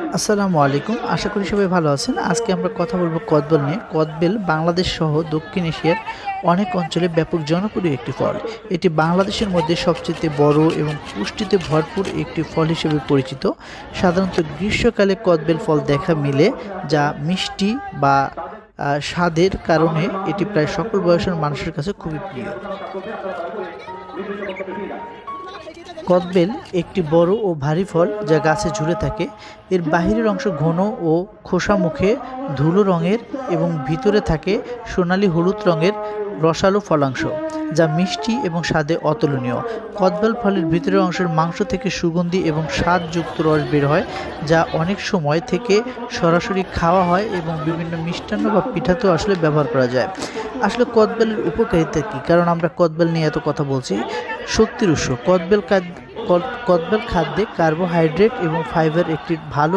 আসসালামু আলাইকুম। আশা করি সবাই ভালো আছেন। আজকে আমরা কথা বলবো কদবেল নিয়ে। কদবেল বাংলাদেশ সহ দক্ষিণ এশিয়ার অনেক অঞ্চলে ব্যাপক জনপ্রিয় একটি ফল। এটি বাংলাদেশের মধ্যে সবচেয়ে বড় এবং পুষ্টিতে ভরপুর একটি ফল হিসেবে পরিচিত। সাধারণত গ্রীষ্মকালে কদবেল ফল দেখা মিলে, যা মিষ্টি বা স্বাদের কারণে এটি প্রায় সকল বয়সের মানুষের কাছে খুবই প্রিয়। কদবেল একটি বড় ও ভারী ফল যা গাছে ঝুলে থাকে। এর বাহিরের অংশ ঘন ও খোসা মুখে ধুলো রঙের এবং ভিতরে থাকে সোনালী হলুদ রঙের রসালো ফলাংশ, যা মিষ্টি এবং স্বাদে অতুলনীয়। কদবেল ফলের ভিতরের অংশের মাংস থেকে সুগন্ধি এবং স্বাদযুক্ত রস বের হয়, যা অনেক সময় থেকে সরাসরি খাওয়া হয় এবং বিভিন্ন মিষ্টান্ন বা পিঠাতেও আসলে ব্যবহার করা যায়। আসলে কদবেলের উপকারিতা কী? কারণ আমরা কদবেল নিয়ে এত কথা বলছি। শক্তির উৎস কদবেল খাদ্যে কার্বোহাইড্রেট এবং ফাইবার একটি ভালো